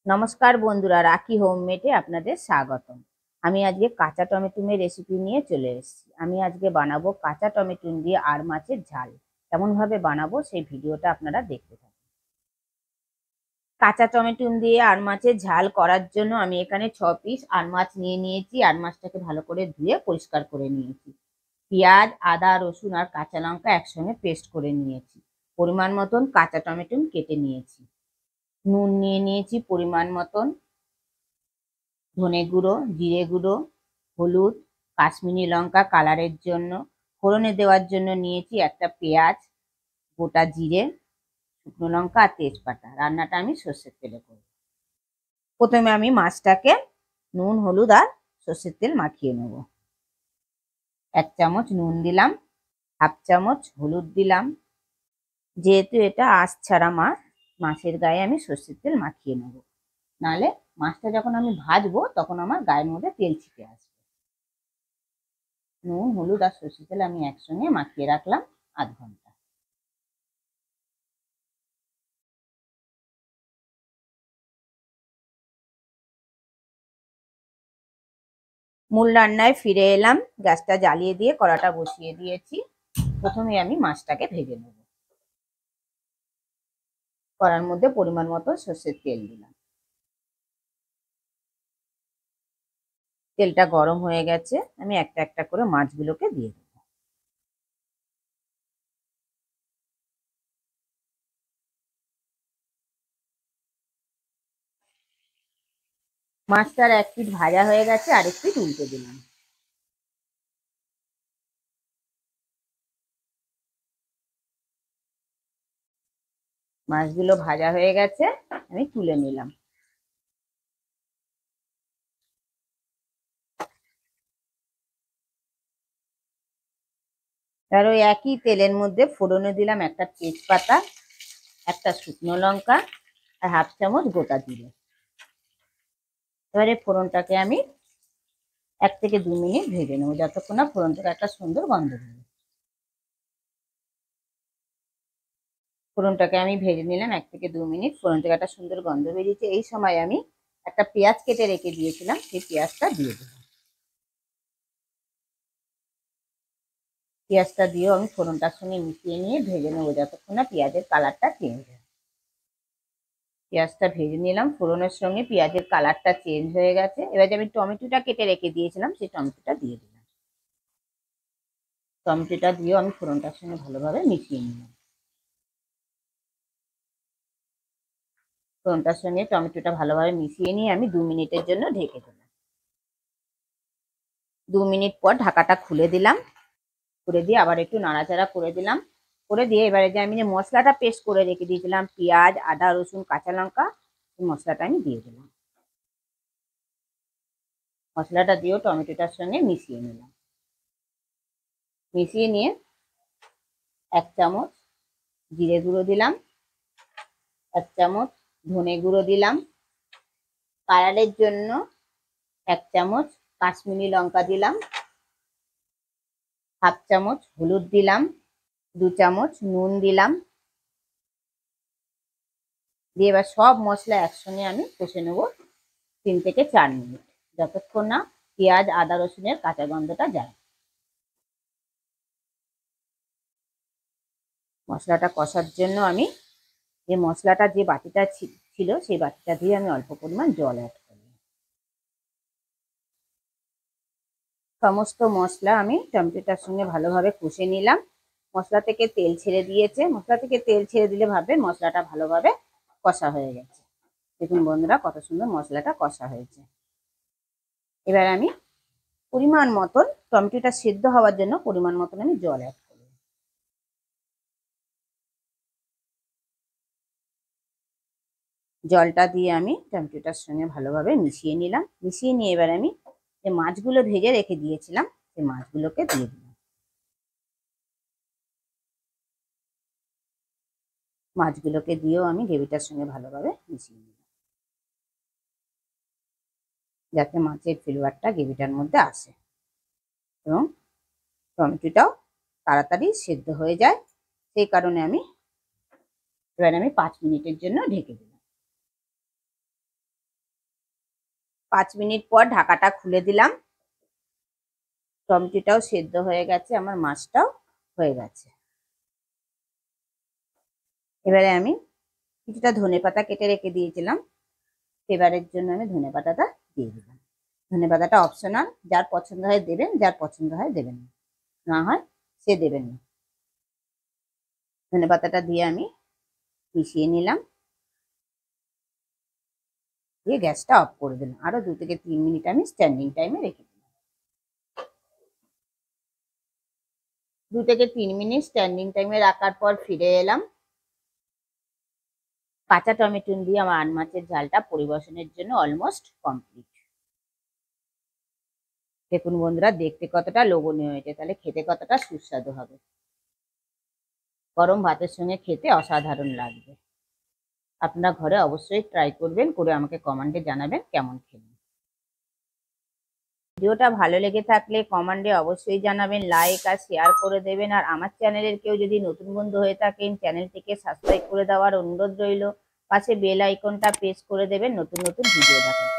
নমস্কার বন্ধুরা, রাখি হোমমেডে আপনাদের স্বাগতম। আমি আজকে কাঁচা টমেটোমের রেসিপি নিয়ে চলে এসেছি। আমি আজকে বানাবো কাঁচা টমেটো দিয়ে আর মাছের ঝাল। কেমন ভাবে বানাবো সেই ভিডিওটা আপনারা দেখতে থাকুন। কাঁচা টমেটো দিয়ে আর মাছের ঝাল করার জন্য আমি এখানে 6 পিস আর মাছ নিয়ে নিয়েছি। আর মাছটাকে ভালো করে ধুয়ে পরিষ্কার করে নিয়েছি। পেঁয়াজ, আদা, রসুন আর কাঁচা লঙ্কা একসঙ্গে পেস্ট করে নিয়েছি। পরিমাণ মতন কাঁচা টমেটো কেটে নিয়েছি। নুন নিয়ে নিয়েছি পরিমাণ মতন, ধনে গুঁড়ো, জিরে গুঁড়ো, হলুদ, কাশ্মীরি লঙ্কা কালারের জন্য। ফোড়নে দেওয়ার জন্য নিয়েছি একটা পেঁয়াজ, গোটা জিরে, শুকনো লঙ্কা আর তেজপাতা। রান্নাটা আমি সর্ষের তেলে করব। প্রথমে আমি মাছটাকে নুন, হলুদ আর সর্ষের তেল মাখিয়ে নেব। 1 চামচ নুন দিলাম, হাফ চামচ হলুদ দিলাম। যেহেতু এটা আঁশ ছাড়া মাছ, মাছের গায়ে আমি সর্ষের তেল মাখিয়ে নেব, নাহলে মাছটা যখন আমি ভাজবো তখন আমার গায়ের মধ্যে তেল ছিটে আসবে। নুন, হলুদ আর সর্ষের তেল আমি একসঙ্গে মাখিয়ে রাখলাম আধ ঘন্টা। মূল রান্নায় ফিরে এলাম। গ্যাসটা জ্বালিয়ে দিয়ে কড়াটা বসিয়ে দিয়েছি। প্রথমে আমি মাছটাকে ভেজে নেব। কড়ার মধ্যে পরিমাণ মতো সর্ষের তেল দিলাম। তেলটা গরম হয়ে গেছে, আমি একটা একটা করে মাছগুলোকে দিয়ে দেব। মাছটার 1 পিঠ ভাজা হয়ে গেছে, আরেক পিঠ উল্টে দিলাম। মাছগুলো ভাজা হয়ে গেছে, আমি তুলে নিলাম। আর ওই একই তেলের মধ্যে ফোড়নে দিলাম একটা তেজপাতা, একটা শুকনো লঙ্কা আর হাফ চামচ গোটা জিরে। এবারে ফোড়নটাকে আমি 1 থেকে 2 মিনিট ভেজে নেবো, যতক্ষণ না ফোড়ন থেকে একটা সুন্দর গন্ধ বেরোয়। ফোড়নটাকে আমি ভেজে নিলাম 1 থেকে 2 মিনিট। ফোড়ন থেকে একটা সুন্দর গন্ধ বেরিয়েছে। এই সময় আমি একটা পেঁয়াজ কেটে রেখে দিয়েছিলাম, সেই পেঁয়াজটা দিয়ে দেবো। পেঁয়াজটা দিয়েও আমি ফোড়নটার সঙ্গে মিশিয়ে নিয়ে ভেজে নেবো, যতক্ষণ না পেঁয়াজের কালারটা চেঞ্জ হয়। পেঁয়াজটা ভেজে নিলাম, ফোড়নের সঙ্গে পেঁয়াজের কালারটা চেঞ্জ হয়ে গেছে। এবার যে আমি টমেটোটা কেটে রেখে দিয়েছিলাম, সেই টমেটোটা দিয়ে দিলাম। টমেটোটা দিয়েও আমি ফোড়নটার সঙ্গে ভালোভাবে মিশিয়ে নিলাম। ফোড়নটার সঙ্গে টমেটোটা ভালোভাবে মিশিয়ে নিয়ে আমি 2 মিনিটের জন্য ঢেকে দিলাম। 2 মিনিট পর ঢাকাটা খুলে দিলাম। করে দিয়ে আবার একটু নাড়াচাড়া করে দিলাম। করে দিয়ে এবারে যে আমি যে মশলাটা পেস্ট করে রেখে দিয়েছিলাম, পেঁয়াজ, আদা, রসুন, কাঁচা লঙ্কা, এই মশলাটা আমি দিয়ে দিলাম। মশলাটা দিয়েও টমেটোটার সঙ্গে মিশিয়ে নিলাম। মিশিয়ে নিয়ে 1 চামচ জিরে গুঁড়ো দিলাম, 1 চামচ ধনে গুঁড়ো দিলাম, কালারের জন্য 1 চামচ কাশ্মীরি লঙ্কা দিলাম, হাফ চামচ হলুদ দিলাম, 2 চামচ নুন দিলাম। দিয়ে এবার সব মশলা একসঙ্গে আমি কষে নেবো 3 থেকে 4 মিনিট, যতক্ষণ না পেঁয়াজ, আদা, রসুনের কাঁচা গন্ধটা যায়। মশলাটা কষার জন্য আমি যে মশলাটা যে বাটিটা ছিল, সেই বাটিটা দিয়ে আমি অল্প পরিমাণ জল অ্যাড করি। সমস্ত মশলা আমি টমেটোটার সঙ্গে ভালোভাবে কষে নিলাম। মশলা থেকে তেল ছেড়ে দিয়েছে। মশলা থেকে তেল ছেড়ে দিলে ভাববেন মশলাটা ভালোভাবে কষা হয়ে গেছে। দেখুন বন্ধুরা, কত সুন্দর মশলাটা কষা হয়েছে। এবার আমি পরিমাণ মতন, টমেটোটা সেদ্ধ হওয়ার জন্য পরিমাণ মতন আমি জল অ্যাড করি। জলটা দিয়ে আমি টমেটোটার সঙ্গে ভালোভাবে মিশিয়ে নিলাম। মিশিয়ে নিয়ে এবার আমি যে মাছগুলো ভেজে রেখে দিয়েছিলাম, সেই মাছগুলোকে দিয়ে দিলাম। মাছগুলোকে দিয়েও আমি গ্রেভিটার সঙ্গে ভালোভাবে মিশিয়ে নিলাম, যাতে মাছের ফ্লেভারটা গ্রেভিটার মধ্যে আসে এবং টমেটোটাও তাড়াতাড়ি সেদ্ধ হয়ে যায়। সেই কারণে আমি 5 মিনিটের জন্য ঢেকে দিলাম। 5 মিনিট পর ঢাকাটা খুলে দিলাম। টমেটোটাও সেদ্ধ হয়ে গেছে, আমার মাছটাও হয়ে গেছে। এবারে আমি কিছুটা ধনেপাতা কেটে রেখে দিয়েছিলাম, ফ্লেভারের জন্য আমি ধনেপাতাটা দিয়ে দিলাম। ধনেপাতাটা অপশনাল, যার পছন্দ হয় দেবেন, যার পছন্দ হয় দেবেন না হয় সে দেবেন না। ধনেপাতাটা দিয়ে আমি মিশিয়ে নিলাম, দিয়ে গ্যাসটা অফ করে দিলাম। আরো 2 থেকে 3 মিনিট আমি স্ট্যান্ডিং টাইমে রেখে দিলাম। 2 থেকে 3 মিনিট স্ট্যান্ডিং টাইমে রাখার পর ফিরে এলাম। কাঁচা টমেটো দিয়ে আমার আন মাছের ঝালটা পরিবেশনের জন্য অলমোস্ট কমপ্লিট। দেখুন বন্ধুরা, দেখতে কতটা লোভনীয় হয়েছে, তাহলে খেতে কতটা সুস্বাদু হবে। গরম ভাতের সঙ্গে খেতে অসাধারণ লাগবে। আপনারা ঘরে অবশ্যই ট্রাই করবেন, করে আমাকে কমেন্টে জানাবেন কেমন খেলেন। ভিডিওটা ভালো লেগে থাকলে কমেন্টে অবশ্যই জানাবেন, লাইক আর শেয়ার করে দেবেন। আর আমার চ্যানেলের কেউ যদি নতুন বন্ধু হয়ে থাকেন, চ্যানেলটিকে সাবস্ক্রাইব করে দেওয়ার অনুরোধ রইল। পাশে বেল আইকনটা প্রেস করে দেবেন নতুন নতুন ভিডিও দেখার জন্য।